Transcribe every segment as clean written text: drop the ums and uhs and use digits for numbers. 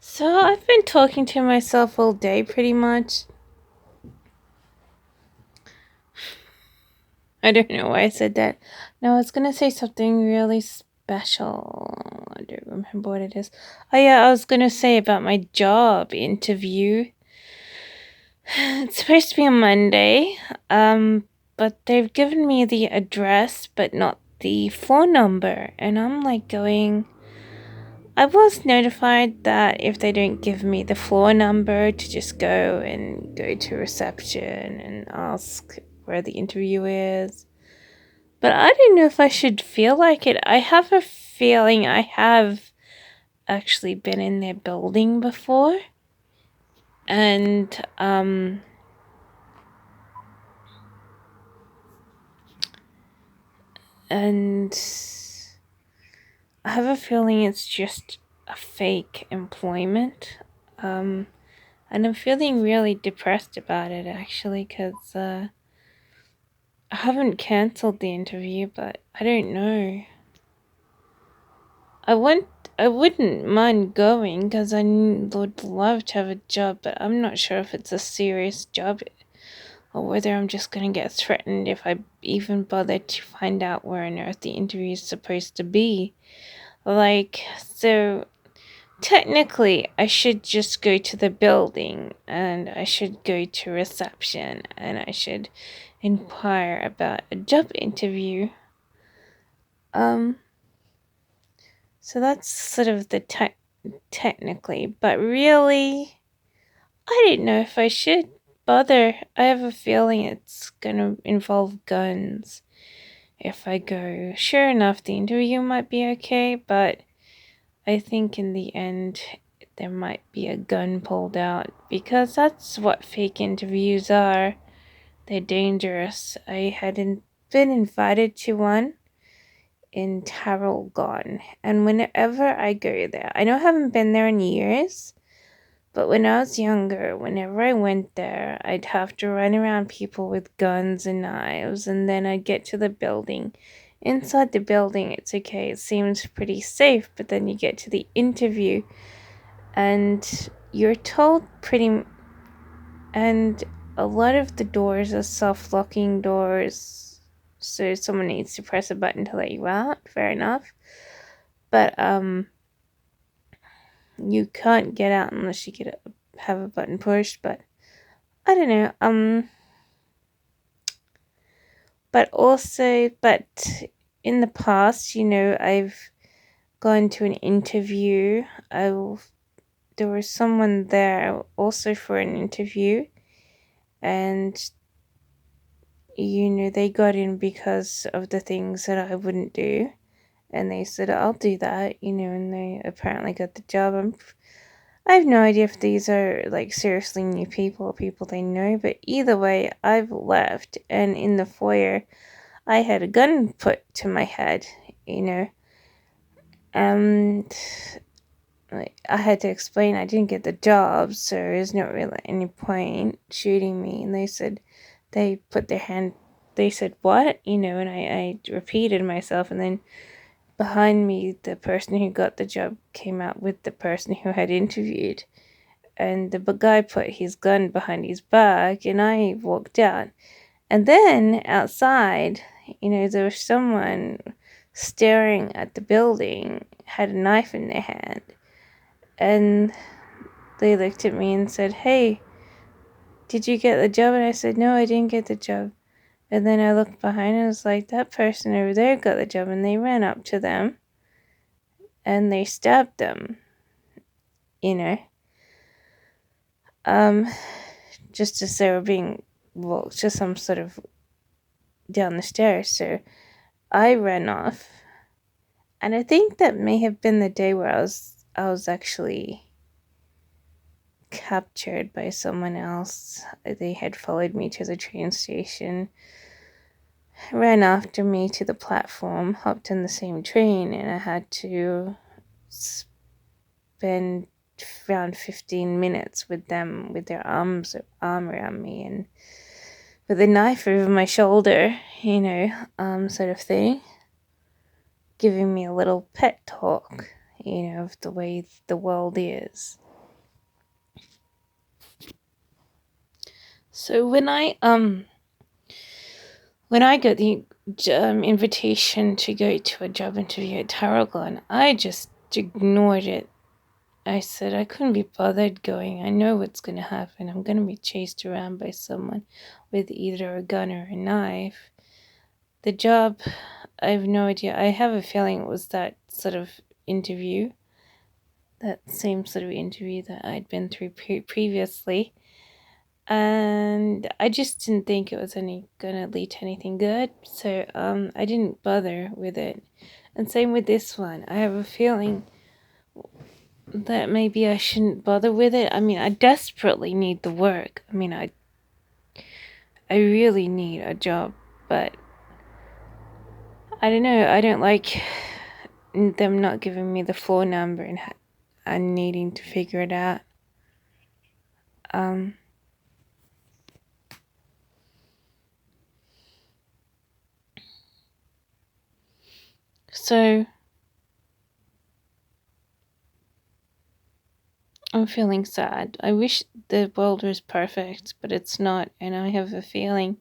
So I've been talking to myself all day pretty much. I don't know why I said that. No, I was gonna say something really special. I don't remember what it is. Oh yeah, I was gonna say about my job interview. It's supposed to be on Monday. But they've given me the address but not the phone number. And I'm like going I was notified that if they don't give me the floor number to just go to reception and ask where the interview is. But I don't know if I should feel like it. I have a feeling I have actually been in their building before. And and I have a feeling it's just a fake employment. Um and I'm feeling really depressed about it actually because I haven't cancelled the interview, but I don't know. I want. I wouldn't mind going because would love to have a job, but I'm not sure if it's a serious job or whether I'm just gonna get threatened if I even bother to find out where on earth the interview is supposed to be. So technically, I should just go to the building and I should go to reception and I should inquire about a job interview. Um, so that's sort of the technically, but really, I didn't know if I should bother. I have a feeling it's gonna involve guns if I go. Sure enough, the interview might be okay, but I think in the end, there might be a gun pulled out because that's what fake interviews are. They're dangerous. I hadn't been invited to one in Tarragona, and whenever I go there, I know I haven't been there in years, but when I was younger, whenever I went there, I'd have to run around people with guns and knives, and then I'd get to the building. Inside the building, it's okay, it seems pretty safe, but then you get to the interview, and you're told and a lot of the doors are self locking doors, so someone needs to press a button to let you out, fair enough. But you can't get out unless you have a button pushed. But I don't know. But in the past, I've gone to an interview. There was someone there also for an interview, and they got in because of the things that I wouldn't do, and they said I'll do that, and they apparently got the job. I have no idea if these are like seriously new people or people they know, but either way, I've left, and in the foyer, I had a gun put to my head, and I had to explain I didn't get the job, so there's not really any point shooting me. And they put their hand, they said, what? And I repeated myself, and then behind me, the person who got the job came out with the person who had interviewed. And the guy put his gun behind his back, and I walked out. And then outside, there was someone staring at the building, had a knife in their hand. And they looked at me and said, hey, did you get the job? And I said, no, I didn't get the job. And then I looked behind and I was like, that person over there got the job. And they ran up to them and they stabbed them, you know, um, just as they were being walked to some sort of down the stairs. So I ran off. And I think that may have been the day where I was actually captured by someone else. They had followed me to the train station, ran after me to the platform, hopped in the same train, and I had to spend around 15 minutes with them with their arm around me and with a knife over my shoulder, sort of thing, giving me a little pet talk, of the way the world is. So when I got the invitation to go to a job interview at Tarragon, I just ignored it. I said I couldn't be bothered going. I know what's going to happen. I'm going to be chased around by someone with either a gun or a knife. The job, I have no idea. I have a feeling it was that sort of interview, that same sort of interview that I'd been through previously. And I just didn't think it was gonna lead to anything good, so I didn't bother with it. And same with this one. I have a feeling that maybe I shouldn't bother with it. I mean, I desperately need the work. I mean, I really need a job, but I don't know. I don't like them not giving me the floor number and needing to figure it out. Um. So I'm feeling sad. I wish the world was perfect, but it's not, and I have a feeling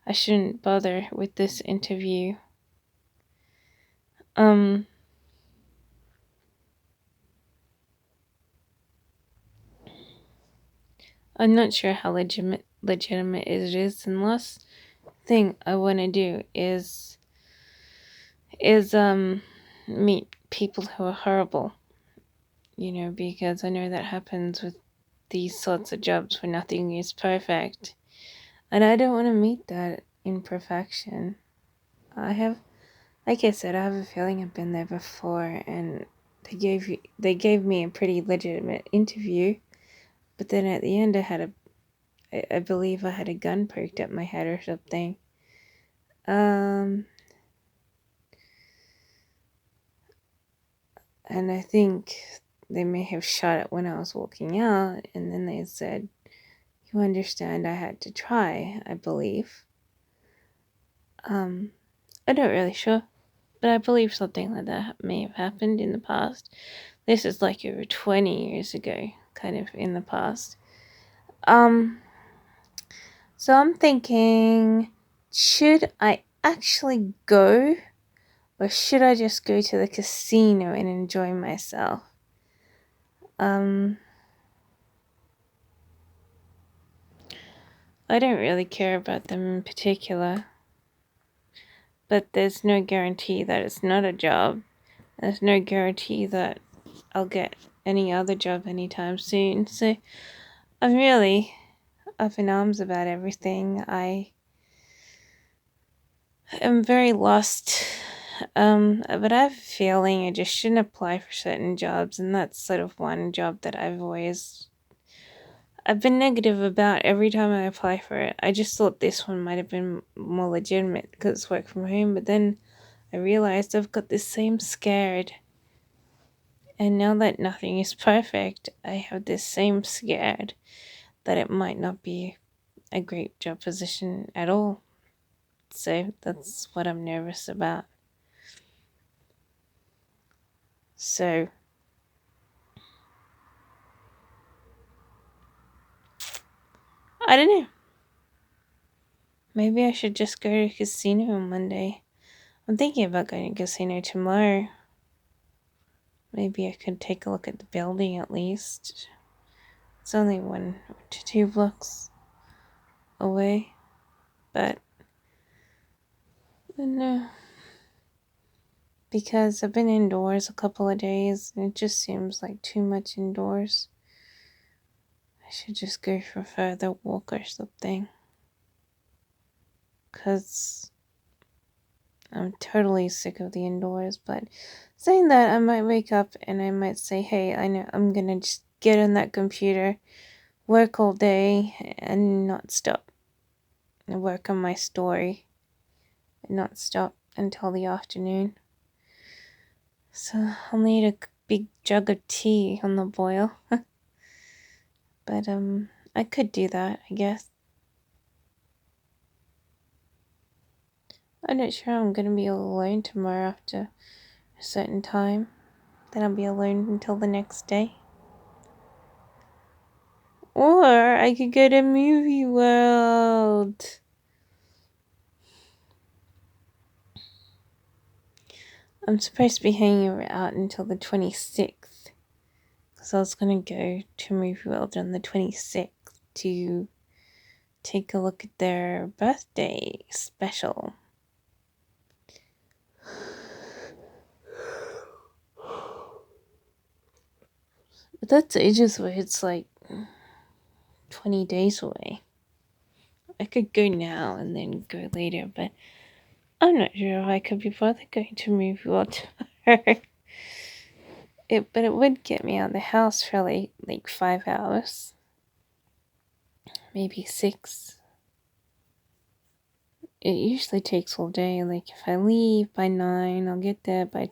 I shouldn't bother with this interview. Um, I'm not sure how legitimate it is, and last thing I want to do is meet people who are horrible, because I know that happens with these sorts of jobs where nothing is perfect, and I don't want to meet that imperfection. I have Like I said, I have a feeling I've been there before, and they gave me a pretty legitimate interview, but then at the end I believe I had a gun poked at my head or something. Um, and I think they may have shot it when I was walking out, and then they said, "You understand, I had to try," I believe. Um, I'm not really sure, but I believe something like that may have happened in the past. This is like over 20 years ago, kind of in the past. Um, so I'm thinking, should I actually go, or should I just go to the casino and enjoy myself? Um, I don't really care about them in particular, but there's no guarantee that it's not a job. There's no guarantee that I'll get any other job anytime soon. So I'm really up in arms about everything. I am very lost. But I have a feeling I just shouldn't apply for certain jobs, and that's sort of one job that I've been negative about every time I apply for it. I just thought this one might have been more legitimate because it's work from home, but then I realized I've got this same scared. And now that nothing is perfect, I have this same scared that it might not be a great job position at all. So that's what I'm nervous about. So I don't know. Maybe I should just go to a casino on Monday. I'm thinking about going to a casino tomorrow. Maybe I could take a look at the building at least. It's only 1 to 2 blocks away, but I don't know. Because I've been indoors a couple of days and it just seems like too much indoors. I should just go for a further walk or something. Because I'm totally sick of the indoors. But saying that, I might wake up and I might say, hey, I know I'm gonna just get on that computer, work all day, and not stop. And work on my story and not stop until the afternoon. So I'll need a big jug of tea on the boil. But I could do that, I guess. I'm not sure I'm gonna be alone tomorrow after a certain time. Then I'll be alone until the next day. Or I could go to Movie World. I'm supposed to be hanging out until the 26th. Because I was going to go to Movie World on the 26th to take a look at their birthday special. But that's ages away. It's like 20 days away. I could go now and then go later, but I'm not sure if I could be bothered going to Movie World tomorrow. But it would get me out of the house for like 5 hours. Maybe 6. It usually takes all day. Like if I leave by 9, I'll get there by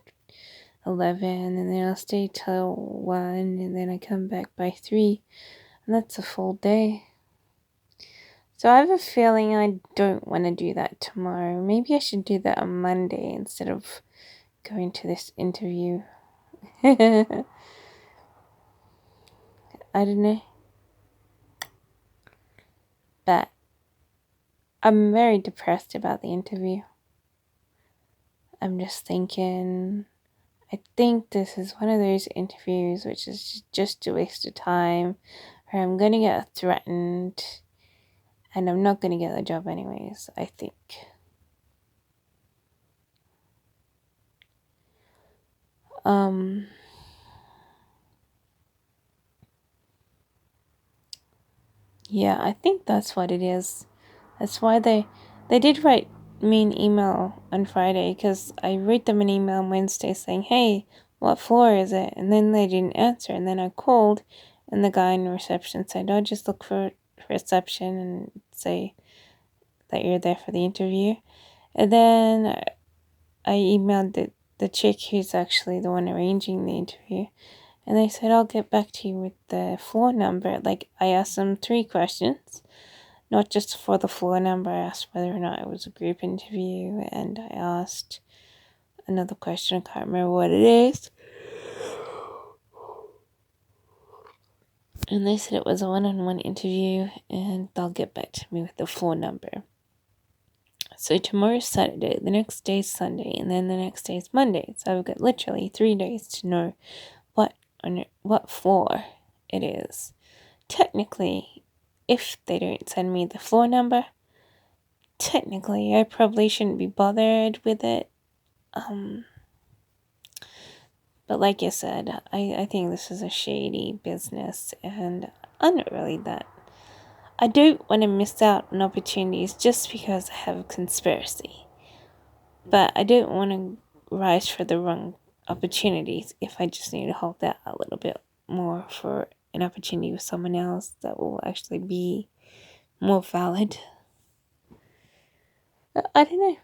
11, and then I'll stay till 1, and then I come back by 3, and that's a full day. So I have a feeling I don't want to do that tomorrow. Maybe I should do that on Monday instead of going to this interview. I don't know. But I'm very depressed about the interview. I'm just thinking, I think this is one of those interviews which is just a waste of time, or I'm going to get threatened, and I'm not going to get the job anyways, I think. Yeah, I think that's what it is. That's why they did write me an email on Friday, because I wrote them an email on Wednesday saying, hey, what floor is it? And then they didn't answer. And then I called, and the guy in reception said, oh, just look for reception and say that you're there for the interview. And then I emailed the chick who's actually the one arranging the interview. And they said, I'll get back to you with the floor number. Like, I asked them 3 questions. Not just for the floor number, I asked whether or not it was a group interview, and I asked another question, I can't remember what it is. And they said it was a one-on-one interview, and they'll get back to me with the floor number. So tomorrow's Saturday, the next day's Sunday, and then the next day's Monday. So I've got literally 3 days to know what floor it is. Technically, if they don't send me the floor number, technically I probably shouldn't be bothered with it. But like I said, I think this is a shady business, and I'm not really that. I don't want to miss out on opportunities just because I have a conspiracy. But I don't want to rise for the wrong opportunities if I just need to hold out a little bit more for an opportunity with someone else that will actually be more valid. I don't know.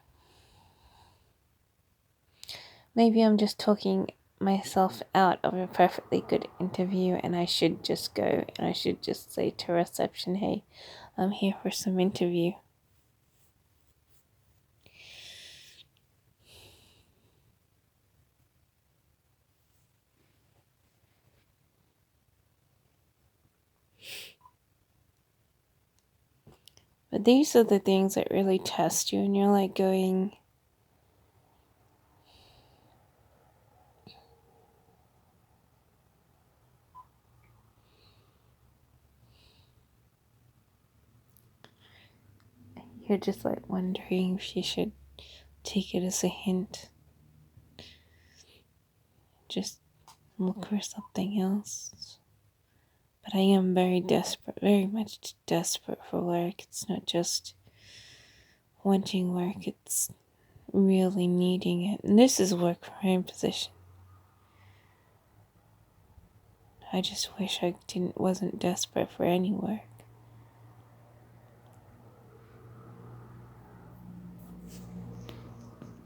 Maybe I'm just talking myself out of a perfectly good interview, and I should just go and I should just say to reception, hey, I'm here for some interview. But these are the things that really test you, and you're like going, you're just like wondering if you should take it as a hint. Just look for something else. But I am very desperate, very much desperate for work. It's not just wanting work, it's really needing it. And this is work from home position. I just wish I wasn't desperate for any work.